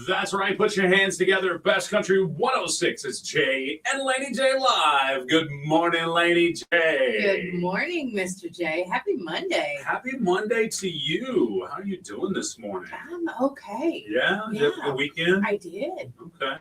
That's right. Put your hands together. Best Country 106. It's Jay and Laney J live. Good morning, Laney J. Good morning, Mr. J. Happy Monday. Happy Monday to you. How are you doing this morning? I'm okay. Yeah? Did you have a good weekend? I did. Okay.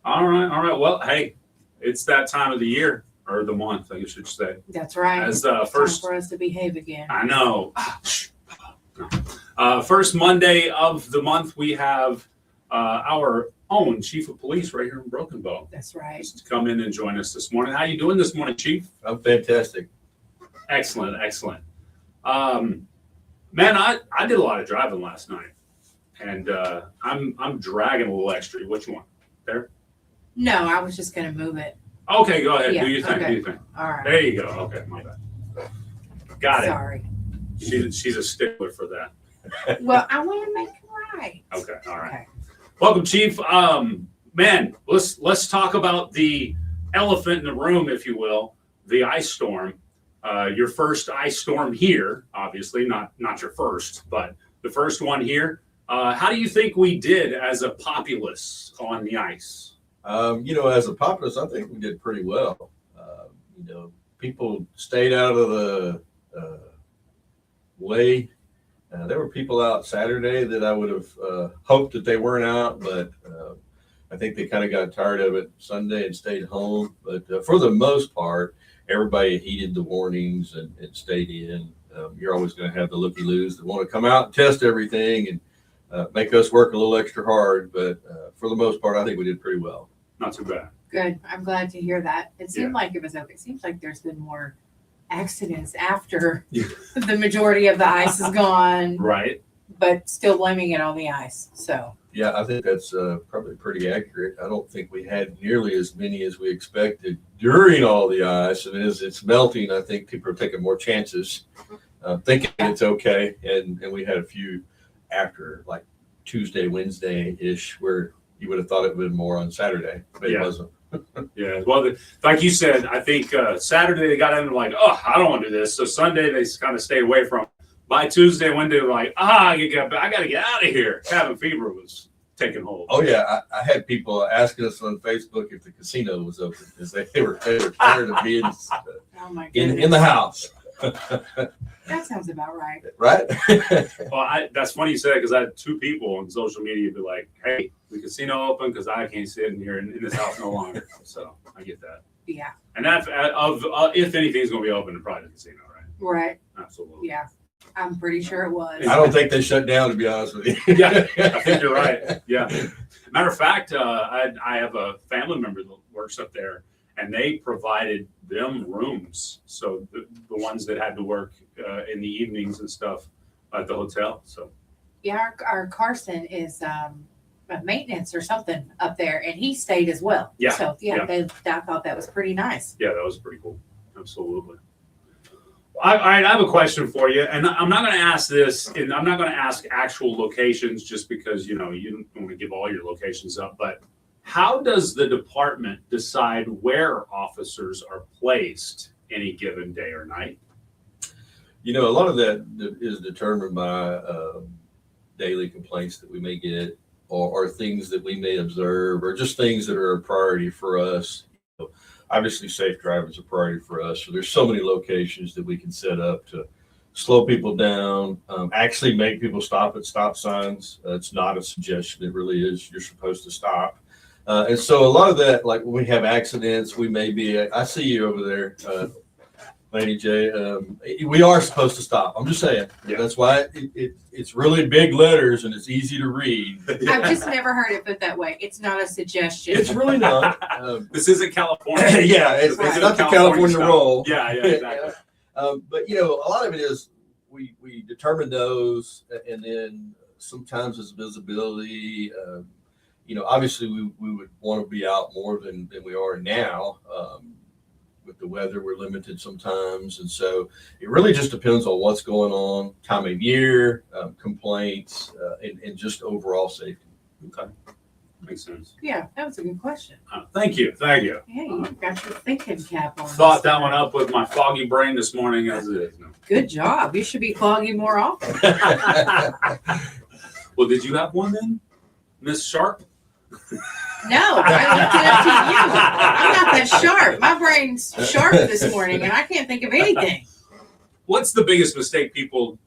All right. Well, hey, it's that time of the year, or the month, I should say. That's right. As first time for us to behave again. I know. First Monday of the month, we have our own Chief of Police right here in Broken Bow. That's right. Just come in and join us this morning. How you doing this morning, Chief? I'm fantastic. Excellent. Man, I did a lot of driving last night, and I'm dragging a little extra. Which one? There? No, I was just going to move it. Okay, go ahead. Yeah, Do your thing. okay. Do your thing. All right. There you go. Okay, my bad. Got it. Sorry. She's a stickler for that. Well, I want to make it right. Okay. All right. Okay. Welcome, Chief. Man, let's talk about the elephant in the room, if you will, the ice storm. Your first ice storm here, obviously, not your first, but the first one here. How do you think we did as a populace on the ice? As a populace, I think we did pretty well. People stayed out of the way. There were people out Saturday that I would have hoped that they weren't out, but I think they kind of got tired of it Sunday and stayed home. But for the most part, everybody heeded the warnings and stayed in. You're always going to have the looky-loos that want to come out and test everything and make us work a little extra hard. But for the most part, I think we did pretty well. Not too bad. Good. I'm glad to hear that. It seemed like it was okay. It seems like there's been more accidents after the majority of the ice is gone. Right. But still blaming it on the ice. So. Yeah, I think that's probably pretty accurate. I don't think we had nearly as many as we expected during all the ice. And as it's melting, I think people are taking more chances, thinking it's okay. And we had a few after, like Tuesday, Wednesday-ish, where you would have thought it would have been more on Saturday, but it wasn't. Yeah, well, like you said, I think Saturday they got in like, oh, I don't want to do this. So Sunday they kind of stayed away from it. By Tuesday, Wednesday, they're like, I got to get out of here. Cabin fever was taking hold. Oh yeah, I had people asking us on Facebook if the casino was open because they were tired of being in the house. That sounds about right. Right? Well, that's funny you said it because I had two people on social media be like, hey, the casino open because I can't sit in here in this house no longer. So I get that. Yeah. And that if anything's going to be open, probably the casino, right? Right. Absolutely. Yeah. I'm pretty sure it was. I don't think they shut down, to be honest with you. Yeah, I think you're right. Yeah. Matter of fact, I have a family member that works up there, and they provided them rooms. So the ones that had to work in the evenings and stuff at the hotel. So yeah, our Carson is maintenance or something up there, and he stayed as well. Yeah. So I thought that was pretty nice. Yeah, that was pretty cool. Absolutely. All right, I have a question for you, and I'm not going to ask this, and I'm not going to ask actual locations just because you don't want to give all your locations up. But how does the department decide where officers are placed any given day or night? A lot of that is determined by daily complaints that we may get, or things that we may observe, or just things that are a priority for us. Obviously, safe driving is a priority for us. So there's so many locations that we can set up to slow people down, actually make people stop at stop signs. It's not a suggestion. It really is. You're supposed to stop. And so a lot of that, like when we have accidents, we may be, I see you over there, Laney J. We are supposed to stop. I'm just saying. Yeah. That's why it's really big letters and it's easy to read. I've just never heard it put that way. It's not a suggestion. It's really not. This isn't California. Yeah, it's not the California roll. Yeah, exactly. But a lot of it is we determine those, and then sometimes it's visibility. Obviously we would want to be out more than we are now. With the weather, we're limited sometimes. And so it really just depends on what's going on, time of year, complaints, and just overall safety. Okay. Makes sense. Yeah, that was a good question. Thank you. Yeah, you got your thinking cap on. Thought that one up with my foggy brain this morning as it is. No. Good job. You should be foggy more often. Well, did you have one then, Miss Sharp? No, I left it up to you. I'm not that sharp. My brain's sharp this morning, and I can't think of anything. What's the biggest mistake people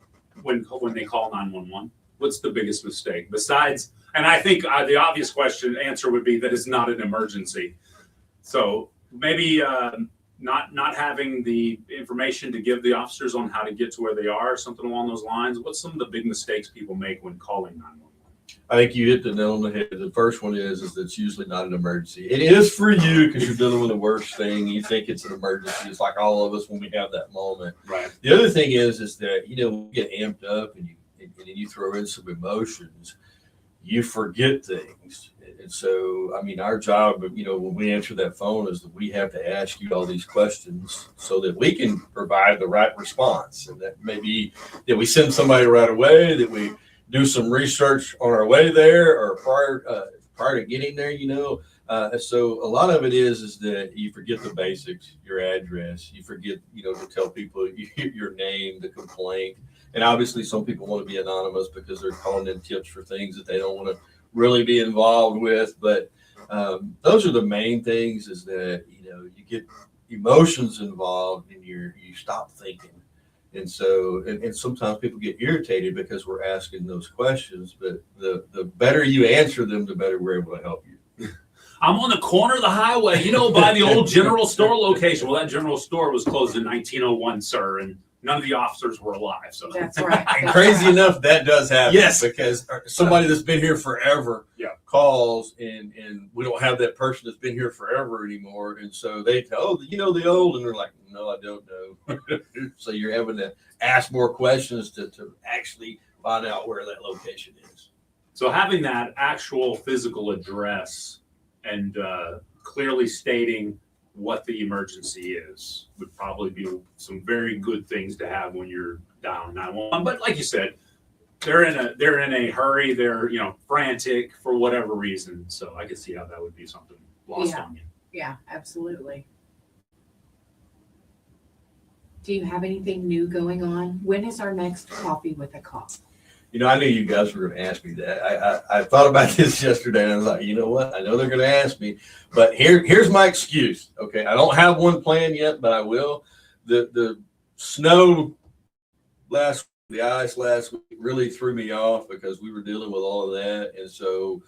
when they call 911? What's the biggest mistake besides? And I think the obvious answer would be that it's not an emergency. So maybe not having the information to give the officers on how to get to where they are, something along those lines. What's some of the big mistakes people make when calling 911? I think you hit the nail on the head. The first one is that it's usually not an emergency. It is for you because you're dealing with the worst thing. You think it's an emergency. It's like all of us when we have that moment. Right. The other thing is that, you know, when you get amped up and you throw in some emotions, you forget things. And so, I mean, our job, you know, when we answer that phone is that we have to ask you all these questions so that we can provide the right response. And that may be that we send somebody right away, that we do some research on our way there or prior to getting there, you know. So a lot of it is that you forget the basics, your address, you forget, you know, to tell people your name, the complaint. And obviously some people want to be anonymous because they're calling in tips for things that they don't want to really be involved with. But those are the main things, is that, you know, you get emotions involved and you stop thinking. And so, and sometimes people get irritated because we're asking those questions, but the better you answer them, the better we're able to help you. I'm on the corner of the highway, you know, by the old general store location. Well, that general store was closed in 1901, sir, and none of the officers were alive. So That's right. And crazy enough, that does happen. Yes. Because somebody that's been here forever Yeah. calls, and we don't have that person that's been here forever anymore. And so they tell, oh, you know, the old, and they're like, no, I don't know. So you're having to ask more questions to actually find out where that location is. So having that actual physical address and clearly stating what the emergency is would probably be some very good things to have when you're dialing 911. But like you said, they're in a hurry. They're, you know, frantic for whatever reason. So I could see how that would be something lost on you. Yeah, absolutely. Do you have anything new going on? When is our next coffee with a cop? You know, I knew you guys were going to ask me that. I thought about this yesterday, and I was like, you know what? I know they're going to ask me, but here's my excuse. Okay, I don't have one planned yet, but I will. The snow the ice last week really threw me off because we were dealing with all of that, and so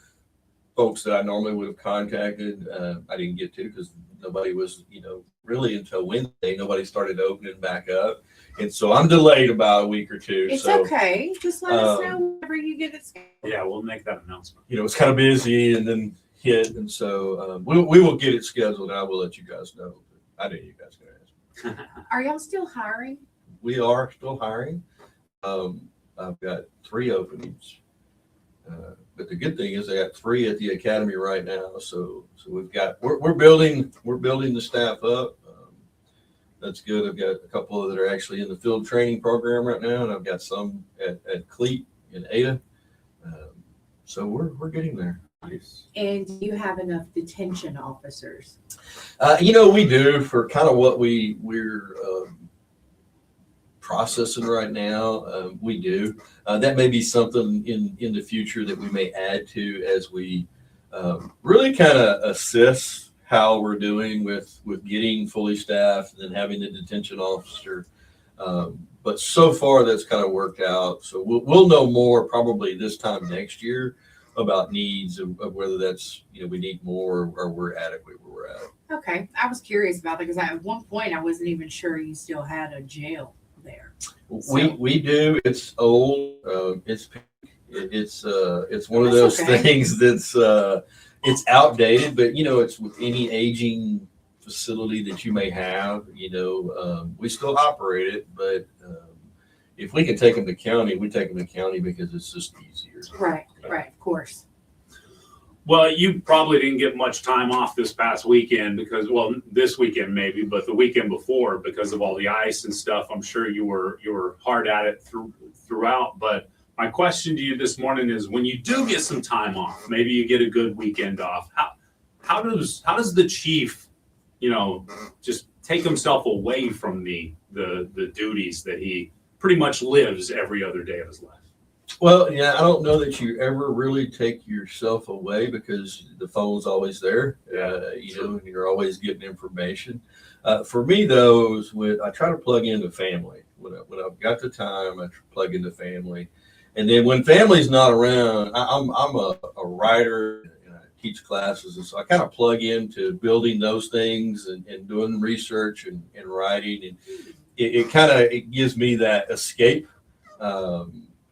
folks that I normally would have contacted, I didn't get to because nobody was, you know, really until Wednesday. Nobody started opening back up. And so I'm delayed about a week or two. It's so, okay. Just let us know whenever you get it scheduled. Yeah, we'll make that announcement. You know, it's kind of busy and then hit. And so we will get it scheduled, and I will let you guys know. I knew you guys going to ask me. Are y'all still hiring? We are still hiring. I've got 3 openings. But the good thing is I got 3 at the academy right now. So we're building the staff up. That's good. I've got a couple that are actually in the field training program right now, and I've got some at Cleat in Ada. So we're getting there. And do you have enough detention officers? You know, we do for kind of what we're processing right now. We do. That may be something in the future that we may add to as we really kind of assess how we're doing with getting fully staffed and then having the detention officer. But so far that's kind of worked out. So we'll know more probably this time next year about needs of whether that's, you know, we need more or we're adequate where we're at. Okay. I was curious about that because at one point I wasn't even sure you still had a jail there. We do. It's old. It's one of those things that's it's outdated, but you know, it's with any aging facility that you may have, you know, we still operate it, but if we can take them to county, we take them to county because it's just easier. Right, of course. Well, you probably didn't get much time off this past weekend because, well, this weekend maybe, but the weekend before because of all the ice and stuff. I'm sure you were hard at it throughout. But my question to you this morning is, when you do get some time off, maybe you get a good weekend off. How does the chief, you know, just take himself away from the duties that he pretty much lives every other day of his life? Well, yeah, I don't know that you ever really take yourself away because the phone's always there. And you're always getting information. For me, though, is when I try to plug into family. When I've got the time, I plug into family. And then when family's not around, I'm a writer and I teach classes. And so I kind of plug into building those things and doing research and writing. And it gives me that escape.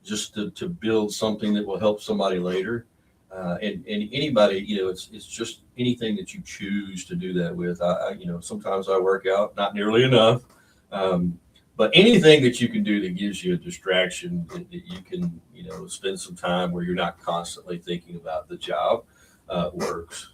Just to build something that will help somebody later. And anybody, it's just anything that you choose to do that with. Sometimes I work out, not nearly enough. But anything that you can do that gives you a distraction that you can, spend some time where you're not constantly thinking about the job, works.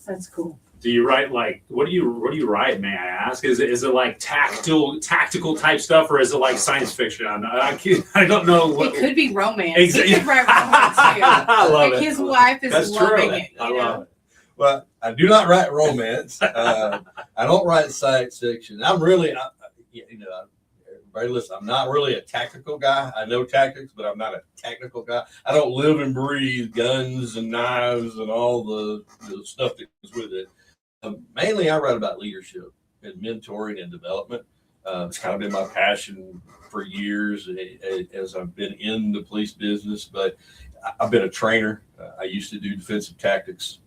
That's cool. Do you write what do you write? May I ask? Is it like tactical type stuff, or is it like science fiction? I don't know. What, it could be romance. Exactly. He could write romance too. I love like it. His wife is That's loving true. it. I love it. Well, I do not write romance. I don't write science fiction. I'm really, everybody listen, I'm not really a tactical guy. I know tactics, but I'm not a technical guy. I don't live and breathe guns and knives and all the stuff that goes with it. Mainly, I write about leadership and mentoring and development. It's kind of been my passion for years as I've been in the police business. But I've been a trainer. I used to do defensive tactics.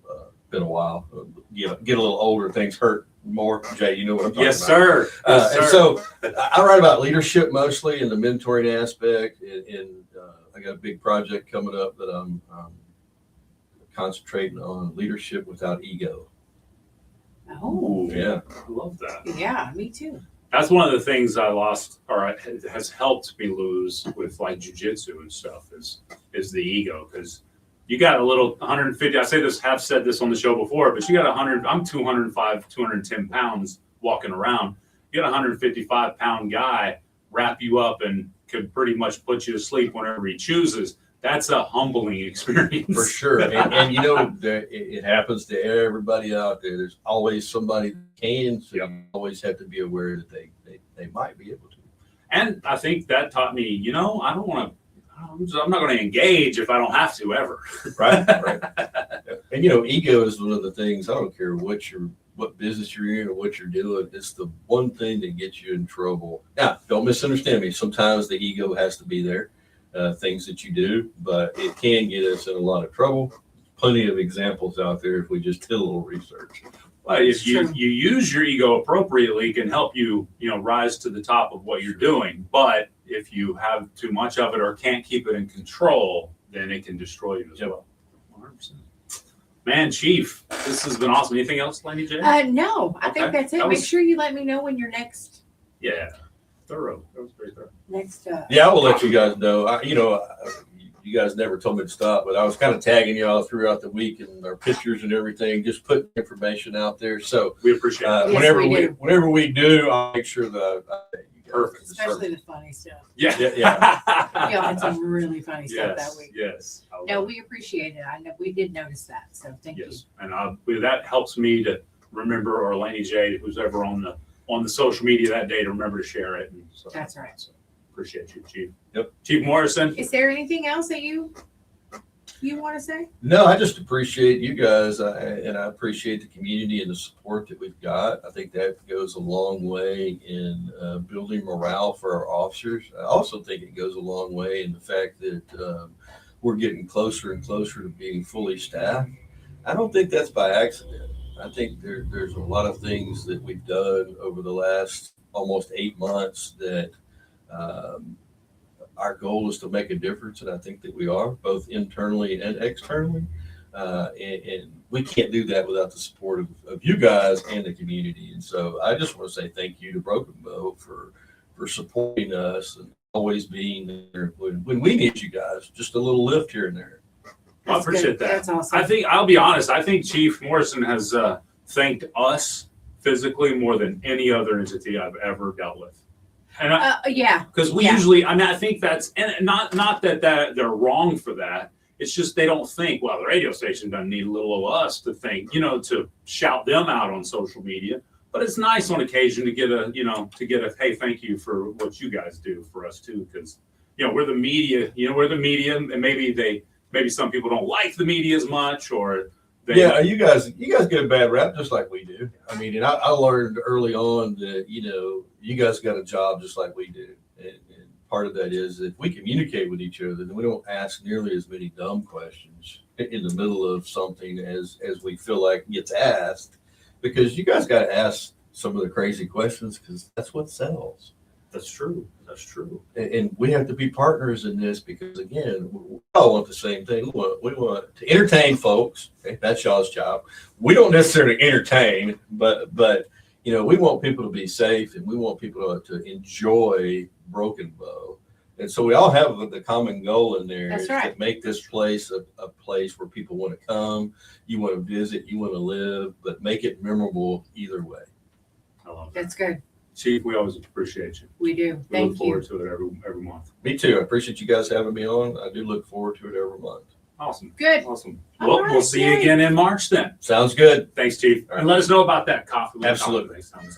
Been a while. Get a little older, things hurt more. Jay, you know what I'm talking Yes, about. sir. Yes, sir. And so I write about leadership mostly in the mentoring aspect. And I got a big project coming up that I'm concentrating on leadership without ego. Oh, Yeah. I love that. yeah, me too. That's one of the things I lost, or has helped me lose with like jujitsu and stuff, is the ego. Because you got a little 150. Have said this on the show before, but you got 100. I'm 205, 210 pounds walking around. You got a 155-pound guy wrap you up and could pretty much put you to sleep whenever he chooses. That's a humbling experience. For sure. And it happens to everybody out there. There's always somebody that can, so you always have to be aware that they might be able to. And I think that taught me, I don't want to, I'm not going to engage if I don't have to ever. Right. And, ego is one of the things, I don't care what business you're in or what you're doing. It's the one thing that gets you in trouble. Now, don't misunderstand me. Sometimes the ego has to be there. Things that you do, but it can get us in a lot of trouble. Plenty of examples out there if we just did a little research. But if you use your ego appropriately, it can help you, rise to the top of what you're doing. But if you have too much of it or can't keep it in control, then it can destroy you as well. 100%. Man, Chief, this has been awesome. Anything else, Laney J? No, I think that's it. Make sure you let me know when your next. Yeah. Thorough. That was very thorough. Next. Yeah, I will let you guys know. You guys never told me to stop, but I was kind of tagging y'all throughout the week and our pictures and everything, just putting information out there. So we appreciate it. Yes, whenever we do, I'll make sure that I perfect. Especially the funny stuff. Yeah. Y'all had some really funny stuff that week. Yes. No, we appreciate it. I know we did notice that, so thank you. Yes, and that helps me to remember, or Laney J, who's ever on the social media that day, to remember to share it. And so, that's right. So appreciate you, Chief. Yep. Chief Morrison. Is there anything else that you want to say? No, I just appreciate you guys, and I appreciate the community and the support that we've got. I think that goes a long way in building morale for our officers. I also think it goes a long way in the fact that we're getting closer and closer to being fully staffed. I don't think that's by accident. I think there's a lot of things that we've done over the last almost 8 months that our goal is to make a difference, and I think that we are, both internally and externally. And we can't do that without the support of you guys and the community. And so I just want to say thank you to Broken Bow for supporting us and always being there when we need you guys. Just a little lift here and there. I appreciate that. That's awesome. I'll be honest, I think Chief Morrison has thanked us physically more than any other entity I've ever dealt with. And yeah. Because we usually, I think that's, and not that they're wrong for that. It's just they don't think, well, the radio station doesn't need a little of us to think, to shout them out on social media. But it's nice on occasion to get a hey, thank you for what you guys do for us too, because you know, we're the media, and maybe some people don't like the media as much, or they, Yeah, you guys get a bad rap just like we do. I mean, and I learned early on that, you guys got a job just like we do. And part of that is if we communicate with each other, then we don't ask nearly as many dumb questions in the middle of something as we feel like gets asked, because you guys got to ask some of the crazy questions because that's what sells. That's true. That's true. And we have to be partners in this because, again, we all want the same thing. We want to entertain folks. Okay? That's y'all's job. We don't necessarily entertain, but we want people to be safe, and we want people to enjoy Broken Bow. And so we all have the common goal in there. That's is right. to make this place a place where people want to come, you want to visit, you want to live, but make it memorable either way. I love that. That's good. Chief, we always appreciate you. We do. We look Thank you. forward to it every month. Me too. I appreciate you guys having me on. I do look forward to it every month. Awesome. Good. Awesome. All Well, right, we'll see you great. again in March then. Sounds good. Thanks, Chief. And let us know about that coffee. Absolutely. Sounds